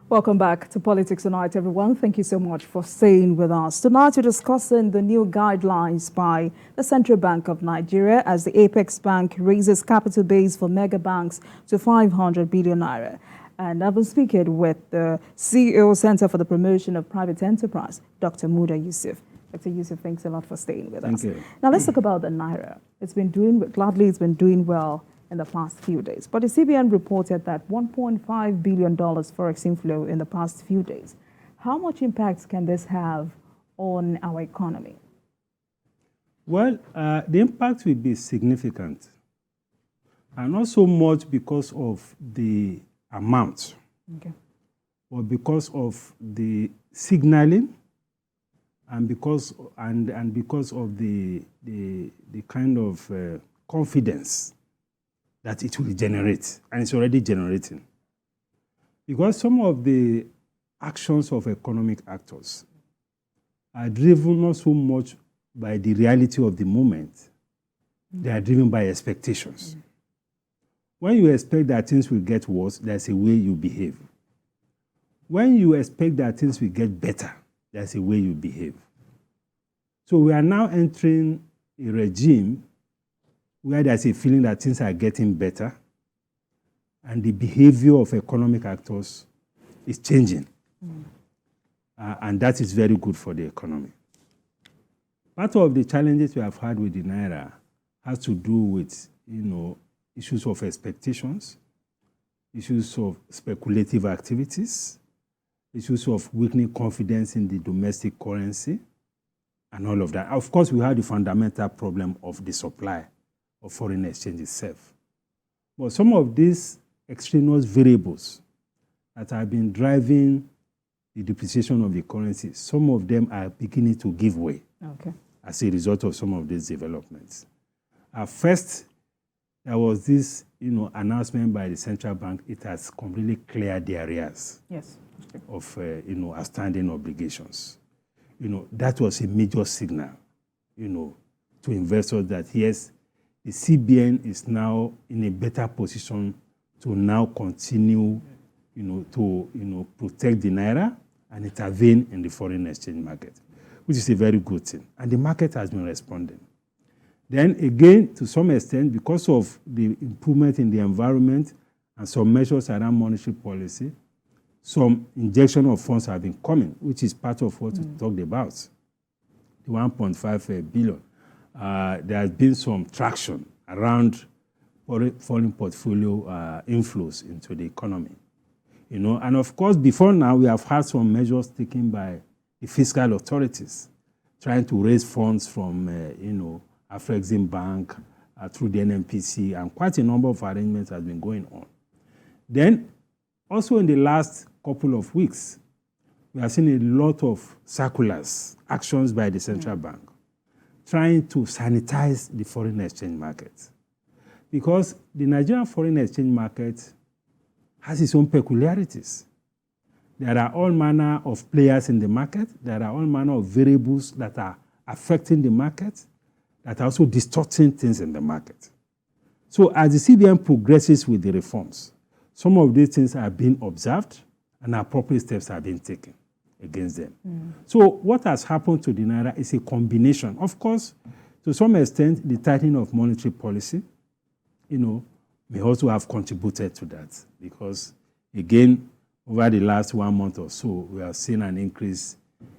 Welcome back to Politics Tonight, everyone. Thank you so much for staying with us. Tonight, we're discussing the new guidelines by the Central Bank of Nigeria as the Apex Bank raises capital base for mega banks to 500 billion naira. And I've been speaking with the CEO Center for the Promotion of Private Enterprise, Dr. Muda Yusuf. Dr. Yusuf, thanks a lot for staying with us. Thank you. Now, let's talk about the naira. It's been doing well in the past few days. But the CBN reported that $1.5 billion forex inflow in the past few days. How much impact can this have on our economy? Well, the impact will be significant. And not so much because of the amount, but because of the signaling and because of the kind of confidence that it will generate, and it's already generating. Because some of the actions of economic actors are driven not so much by the reality of the moment, they are driven by expectations. When you expect that things will get worse, there's a way you behave. When you expect that things will get better, there's a way you behave. So we are now entering a regime where there's a feeling that things are getting better and the behavior of economic actors is changing. And that is very good for the economy. Part of the challenges we have had with the naira has to do with, issues of expectations, issues of speculative activities, issues of weakening confidence in the domestic currency, and all of that. Of course, we have the fundamental problem of the supply of foreign exchange itself. But some of these extraneous variables that have been driving the depreciation of the currency, some of them are beginning to give way as a result of some of these developments. First, there was this announcement by the central bank. It has completely cleared the arrears of outstanding obligations. That was a major signal to investors that yes, the CBN is now in a better position to now continue, to protect the naira and intervene in the foreign exchange market, which is a very good thing. And the market has been responding. Then again, to some extent, because of the improvement in the environment and some measures around monetary policy, some injection of funds have been coming, which is part of what we talked about, the 1.5 billion. There has been some traction around foreign portfolio inflows into the economy. And of course, before now, we have had some measures taken by the fiscal authorities, trying to raise funds from, Afrexim Bank through the NPC, and quite a number of arrangements have been going on. Then, also in the last couple of weeks, we have seen a lot of circulars, actions by the central bank, trying to sanitize the foreign exchange market. Because the Nigerian foreign exchange market has its own peculiarities. There are all manner of players in the market. There are all manner of variables that are affecting the market, that are also distorting things in the market. So as the CBN progresses with the reforms, some of these things are being observed and appropriate steps are being taken against them. So what has happened to the naira is a combination. Of course, to some extent, the tightening of monetary policy, may also have contributed to that because, again, over the last 1 month or so, we have seen an increase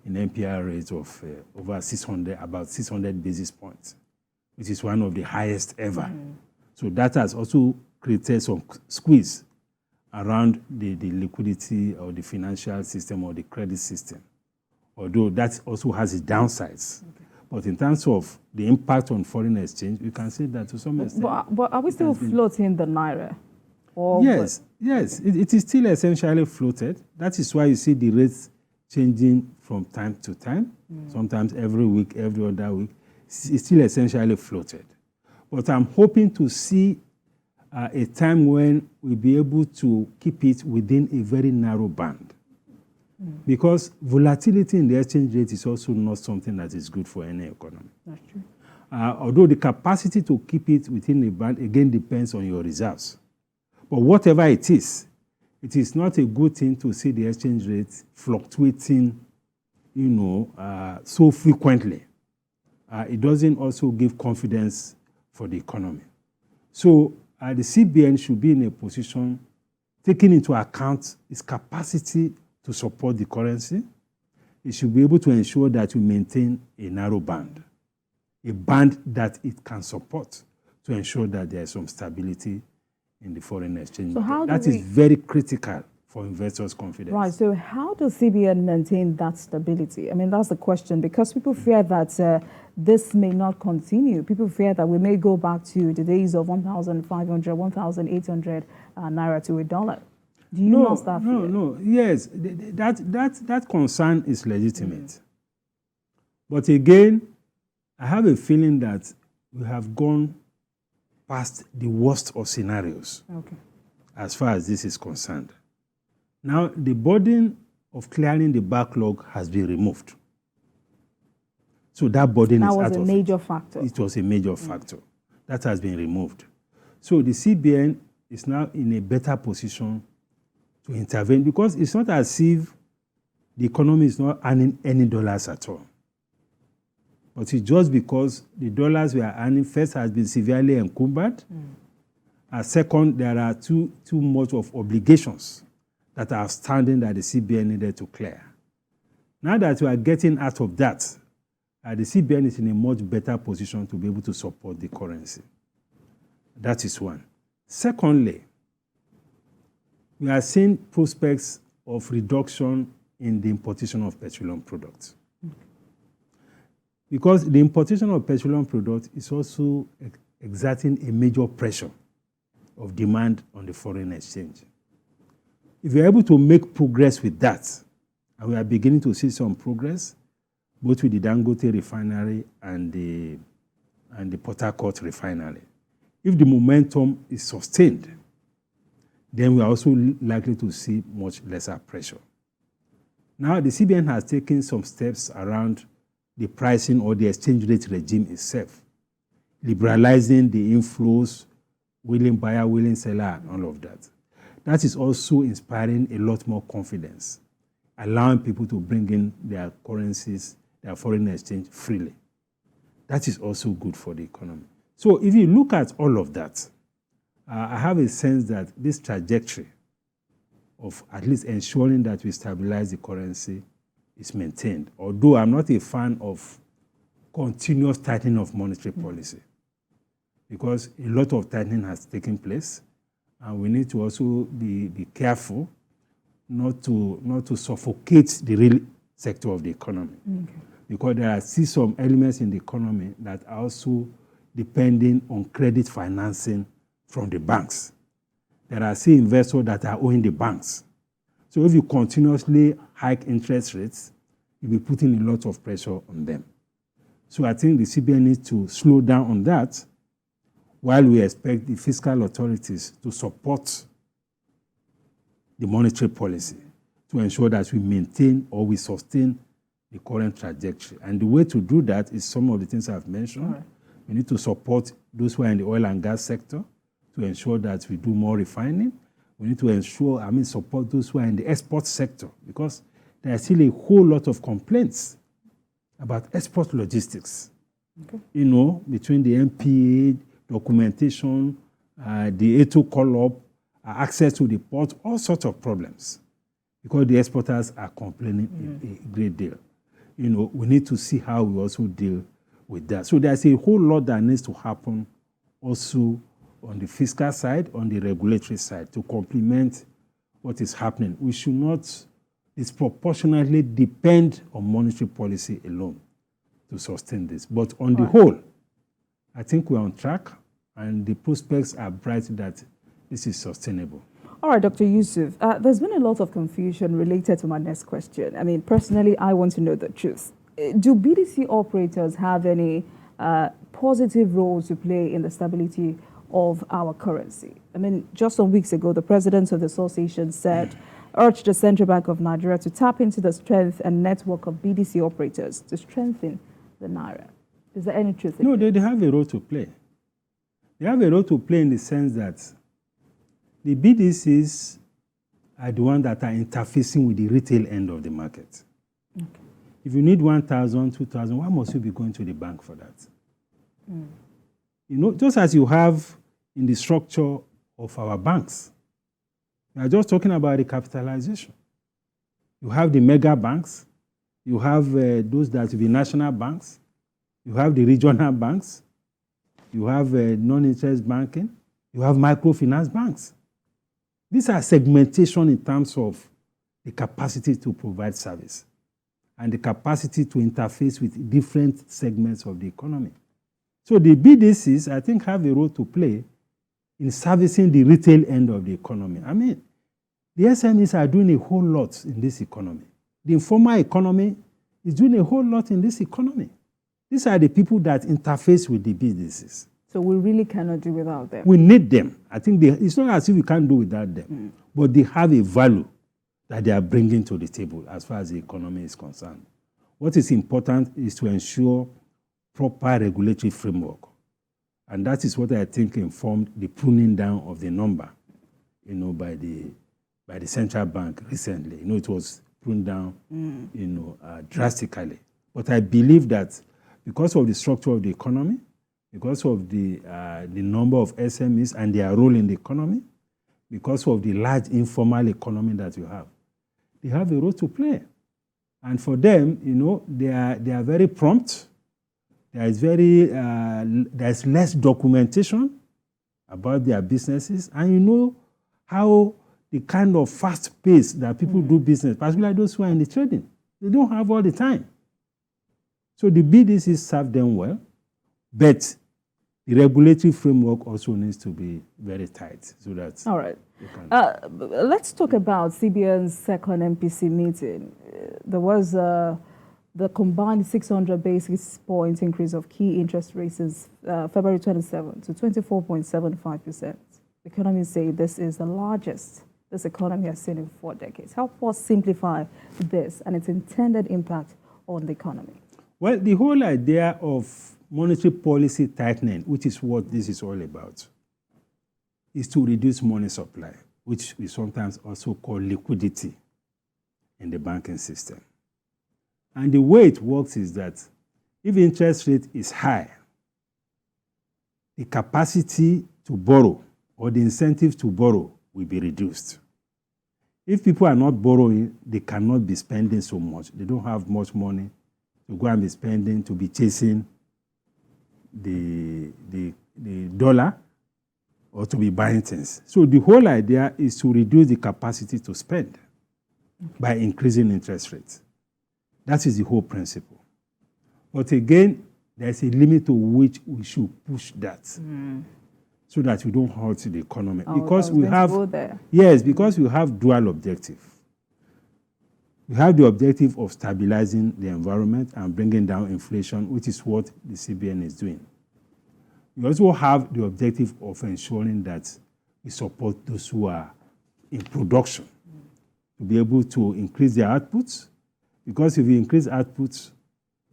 in NPR rates of about 600 basis points, which is one of the highest ever. So that has also created some squeeze around the liquidity or the financial system or the credit system, although that also has its downsides. But in terms of the impact on foreign exchange, we can say that to some extent. But are we still floating the naira? Yes, it is still essentially floated. That is why you see the rates changing from time to time, sometimes every week, every other week. It's still essentially floated. But I'm hoping to see a time when we'll be able to keep it within a very narrow band. Because volatility in the exchange rate is also not something that is good for any economy. That's true. Although the capacity to keep it within a band, again, depends on your reserves. But whatever it is it is not a good thing to see the exchange rate fluctuating, so frequently. It doesn't also give confidence for the economy. So the CBN should be in a position, taking into account its capacity to support the currency. It should be able to ensure that we maintain a narrow band, a band that it can support to ensure that there is some stability in the foreign exchange. So that is very critical for investors' confidence. Right. So how does CBN maintain that stability? I mean, that's the question, because people fear that this may not continue. People fear that we may go back to the days of 1,500, 1,800 naira to a dollar. Do you know that fear? No. Yes, that concern is legitimate. But again, I have a feeling that we have gone past the worst of scenarios as far as this is concerned. Now, the burden of clearing the backlog has been removed. So that burden is out of it. That was a major factor. It was a major factor. That has been removed. So the CBN is now in a better position to intervene, because it's not as if the economy is not earning any dollars at all. But it's just because the dollars we are earning first has been severely encumbered. And second, there are too much of obligations that are standing that the CBN needed to clear. Now that we are getting out of that, the CBN is in a much better position to be able to support the currency. That is one. Secondly, we are seeing prospects of reduction in the importation of petroleum products. Because the importation of petroleum products is also exerting a major pressure of demand on the foreign exchange. If you're able to make progress with that, and we are beginning to see some progress, both with the Dangote refinery and the Port Harcourt refinery. If the momentum is sustained, then we are also likely to see much lesser pressure. Now, the CBN has taken some steps around the pricing or the exchange rate regime itself, liberalizing the inflows, willing buyer, willing seller, and all of that. That is also inspiring a lot more confidence, allowing people to bring in their currencies, their foreign exchange freely. That is also good for the economy. So if you look at all of that, I have a sense that this trajectory of at least ensuring that we stabilize the currency is maintained, although I'm not a fan of continuous tightening of monetary policy, because a lot of tightening has taken place, and we need to also be careful not to suffocate the real sector of the economy. Because there are still some elements in the economy that are also depending on credit financing from the banks. There are still investors that are owing the banks. So if you continuously hike interest rates, you'll be putting a lot of pressure on them. So I think the CBN needs to slow down on that, while we expect the fiscal authorities to support the monetary policy to ensure that we maintain or we sustain the current trajectory. And the way to do that is some of the things I've mentioned. Right. We need to support those who are in the oil and gas sector to ensure that we do more refining. We need to support those who are in the export sector, because there are still a whole lot of complaints about export logistics. Between the MPA, documentation, the A2 call-up, access to the port, all sorts of problems, because the exporters are complaining a great deal. We need to see how we also deal with that. So there's a whole lot that needs to happen also on the fiscal side, on the regulatory side, to complement what is happening. We should not disproportionately depend on monetary policy alone to sustain this. But on the whole, I think we're on track, and the prospects are bright that this is sustainable. All right, Dr. Yusuf, there's been a lot of confusion related to my next question. I mean, personally, I want to know the truth. Do BDC operators have any positive role to play in the stability of our currency? I mean, just some weeks ago, the president of the association urged the Central Bank of Nigeria to tap into the strength and network of BDC operators to strengthen the naira. Is there any truth in it? No, they have a role to play. They have a role to play in the sense that the BDCs are the ones that are interfacing with the retail end of the market. Okay. If you need 1,000, 2,000, why must you be going to the bank for that? You know, just as you have in the structure of our banks. We are just talking about recapitalization. You have the mega banks, you have those that will be national banks, you have the regional banks, you have non-interest banking, you have microfinance banks. These are segmentation in terms of the capacity to provide service and the capacity to interface with different segments of the economy. So the BDCs, I think, have a role to play in servicing the retail end of the economy. I mean, the SMEs are doing a whole lot in this economy. The informal economy is doing a whole lot in this economy. These are the people that interface with the businesses. So we really cannot do without them. We need them. I think it's not as if we can't do without them, but they have a value that they are bringing to the table as far as the economy is concerned. What is important is to ensure proper regulatory framework. And that is what I think informed the pruning down of the number, you know, by the central bank recently. You know, it was pruned down, you know, drastically. But I believe that because of the structure of the economy, because of the number of SMEs and their role in the economy, because of the large informal economy that you have, they have a role to play. And for them, you know, they are very prompt. There's less documentation about their businesses, and you know how the kind of fast pace that people do business, particularly those who are in the trading, they don't have all the time. So the BDCs serve them well, but the regulatory framework also needs to be very tight so that. All right. Let's talk about CBN's second MPC meeting. There was the combined 600 basis points increase of key interest rates is February 27 to 24.75%. Economists say this is the largest this economy has seen in 4 decades. Help us simplify this and its intended impact on the economy. Well, the whole idea of monetary policy tightening, which is what this is all about, is to reduce money supply, which we sometimes also call liquidity in the banking system. And the way it works is that if interest rate is high, the capacity to borrow or the incentive to borrow will be reduced. If people are not borrowing, they cannot be spending so much. They don't have much money to go and be spending, to be chasing the dollar or to be buying things. So the whole idea is to reduce the capacity to spend by increasing interest rates. That is the whole principle. But again, there's a limit to which we should push that so that we don't hurt the economy. Because we have, because we have dual objective. We have the objective of stabilizing the environment and bringing down inflation, which is what the CBN is doing. We also have the objective of ensuring that we support those who are in production to be able to increase their outputs, because if you increase outputs,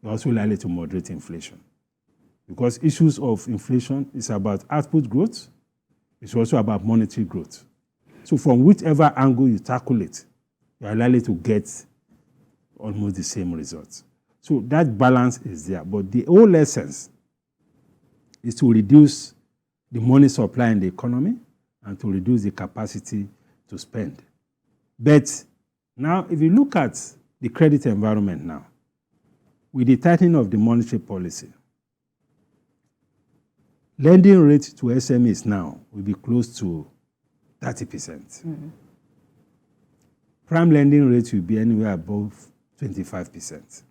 you're also likely to moderate inflation. Because issues of inflation is about output growth, it's also about monetary growth. So from whichever angle you tackle it, you are likely to get almost the same results. So that balance is there. But the whole essence is to reduce the money supply in the economy and to reduce the capacity to spend. But now, if you look at the credit environment now, with the tightening of the monetary policy, lending rate to SMEs now will be close to 30%. Prime lending rate will be anywhere above 25%.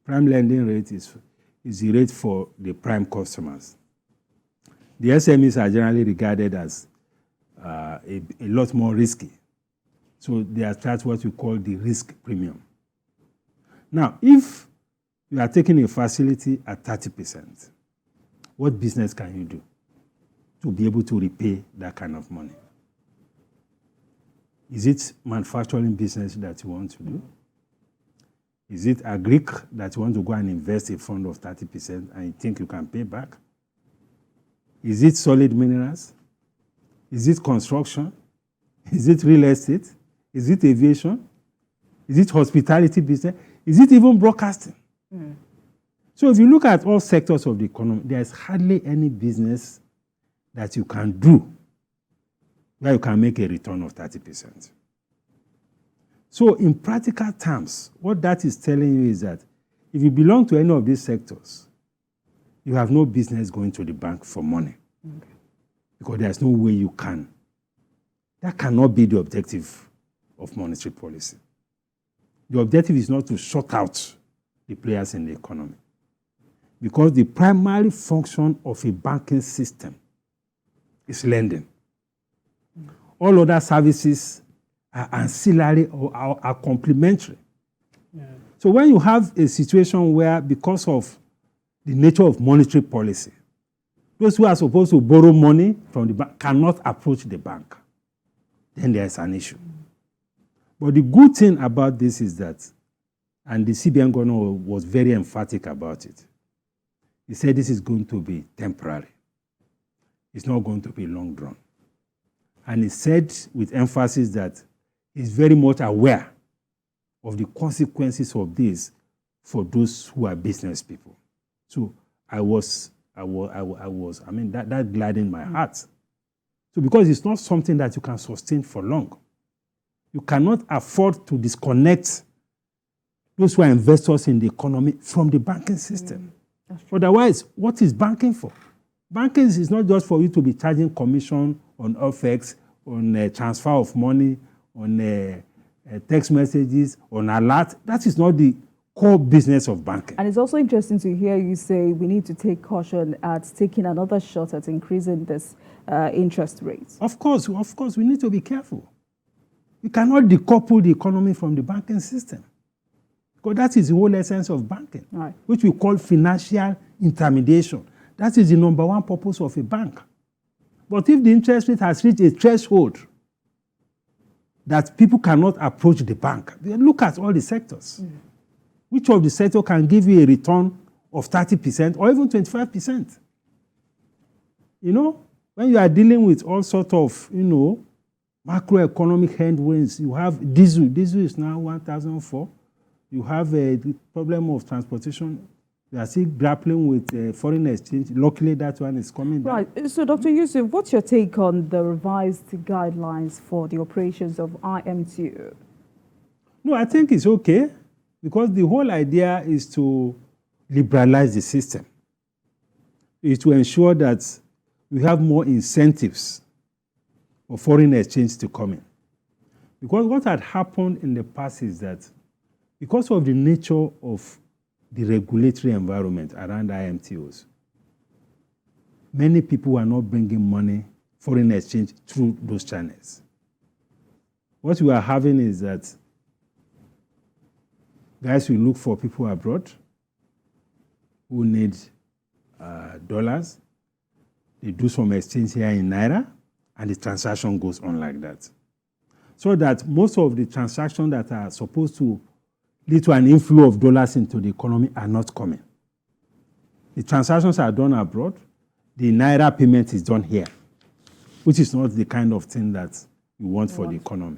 Prime lending rate is the rate for the prime customers. The SMEs are generally regarded as a lot more risky. So they attract what we call the risk premium. Now, if you are taking a facility at 30%, what business can you do to be able to repay that kind of money? Is it manufacturing business that you want to do? Is it agric that you want to go and invest a fund of 30% and you think you can pay back? Is it solid minerals? Is it construction? Is it real estate? Is it aviation? Is it hospitality business? Is it even broadcasting? So if you look at all sectors of the economy, there's hardly any business that you can do where you can make a return of 30%. So in practical terms, what that is telling you is that if you belong to any of these sectors, you have no business going to the bank for money. Okay. Because there's no way you can. That cannot be the objective of monetary policy. The objective is not to shut out the players in the economy. Because the primary function of a banking system is lending. All other services are ancillary or are complementary. Yeah. So when you have a situation where, because of the nature of monetary policy, those who are supposed to borrow money from the bank cannot approach the bank, then there's an issue. But the good thing about this is that, and the CBN governor was very emphatic about it, he said this is going to be temporary. It's not going to be long drawn. And he said with emphasis that he's very much aware of the consequences of this for those who are business people. So that gladdened my heart. So because it's not something that you can sustain for long. You cannot afford to disconnect those who are investors in the economy from the banking system. Otherwise, what is banking for? Banking is not just for you to be charging commission on FX, on transfer of money, on text messages, on alert. That is not the core business of banking. And it's also interesting to hear you say we need to take caution at taking another shot at increasing this interest rates. Of course, we need to be careful. You cannot decouple the economy from the banking system. Because that is the whole essence of banking, right, which we call financial intermediation. That is the number one purpose of a bank. But if the interest rate has reached a threshold that people cannot approach the bank, then look at all the sectors. Which of the sector can give you a return of 30% or even 25%? You know, when you are dealing with all sorts of, macroeconomic headwinds, you have diesel. Diesel is now 1,004. You have the problem of transportation. We are still grappling with foreign exchange. Luckily, that one is coming down. Right. So, Dr. Yusuf, what's your take on the revised guidelines for the operations of IMTO? No, I think it's okay because the whole idea is to liberalize the system. Is to ensure that we have more incentives for foreign exchange to come in. Because what had happened in the past is that because of the nature of the regulatory environment around IMTOs, many people were not bringing money, foreign exchange, through those channels. What we are having is that guys will look for people abroad who need dollars. They do some exchange here in naira, and the transaction goes on like that. So that most of the transactions that are supposed to lead to an inflow of dollars into the economy are not coming. The transactions are done abroad. The naira payment is done here, which is not the kind of thing that you want for the economy.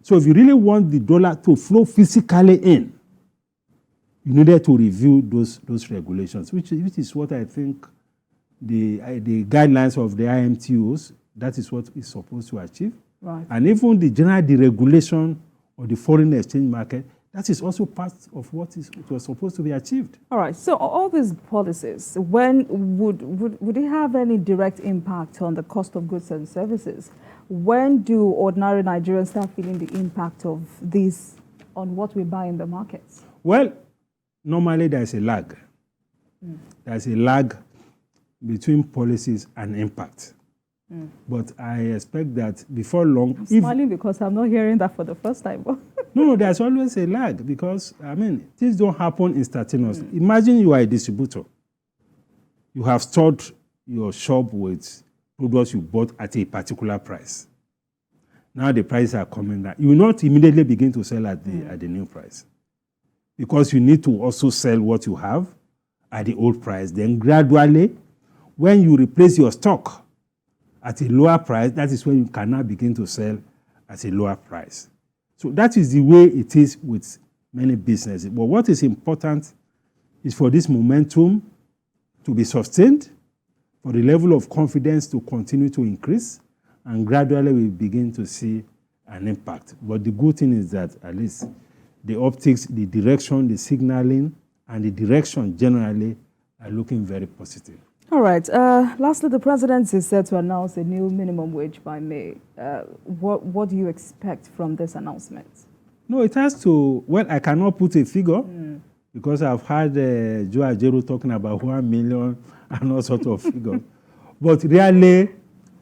So if you really want the dollar to flow physically in, you needed to review those regulations, which is what I think the guidelines of the IMTOs, that is what is supposed to achieve. Right. And even the general deregulation of the foreign exchange market, that is also part of what was supposed to be achieved. All right. So all these policies, when would it have any direct impact on the cost of goods and services? When do ordinary Nigerians start feeling the impact of this on what we buy in the markets? Well, normally there's a lag. There's a lag between policies and impact. But I expect that before long... I'm smiling because I'm not hearing that for the first time. No, there's always a lag because, things don't happen instantaneously. Imagine you are a distributor. You have stored your shop with products you bought at a particular price. Now the prices are coming down. You will not immediately begin to sell at the new price because you need to also sell what you have at the old price. Then gradually, when you replace your stock at a lower price, that is when you can now begin to sell at a lower price. So that is the way it is with many businesses. But what is important is for this momentum to be sustained, for the level of confidence to continue to increase, and gradually we begin to see an impact. But the good thing is that at least the optics, the direction, the signaling, and the direction generally are looking very positive. All right. Lastly, the president is set to announce a new minimum wage by May. What do you expect from this announcement? No, it has to, well, I cannot put a figure because I've heard Joe Ajaero talking about 1 million and all sorts of figures. But really,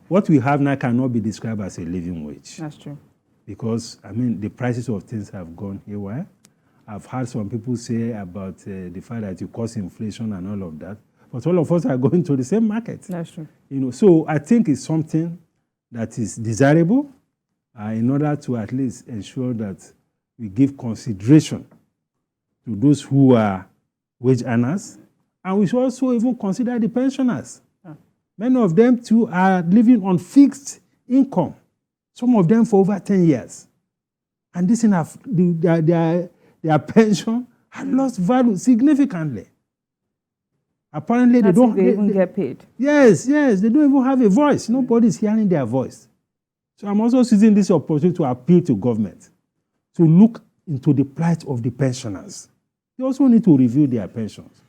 what we have now cannot be described as a living wage. That's true. Because, I mean, the prices of things have gone haywire. I've heard some people say about the fact that you cause inflation and all of that. But all of us are going to the same market. That's true. You know, so I think it's something that is desirable in order to at least ensure that we give consideration to those who are wage earners. And we should also even consider the pensioners. Many of them too are living on fixed income. Some of them for over 10 years. And this enough, their pension had lost value significantly. Apparently, they don't even get paid. Yes, they don't even have a voice. Nobody's hearing their voice. So I'm also using this opportunity to appeal to government to look into the plight of the pensioners. They also need to review their pensions,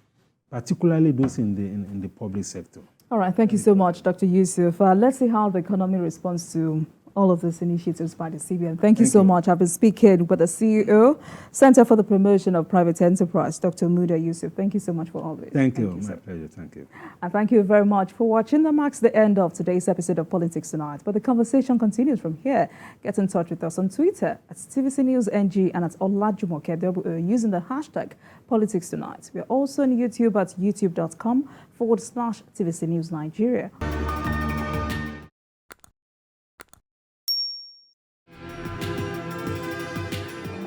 particularly those in the public sector. All right, thank you so much, Dr. Yusuf. Let's see how the economy responds to all of these initiatives by the CBN. Thank you so much. I've been speaking with the CEO, Center for the Promotion of Private Enterprise, Dr. Muda Yusuf. Thank you so much for all this. Thank you. My pleasure. Thank you. And thank you very much for watching. That marks the end of today's episode of Politics Tonight. But the conversation continues from here. Get in touch with us on Twitter at TVC News NG and at Olajumoke using the hashtag Politics Tonight. We are also on YouTube at youtube.com/TVC News Nigeria.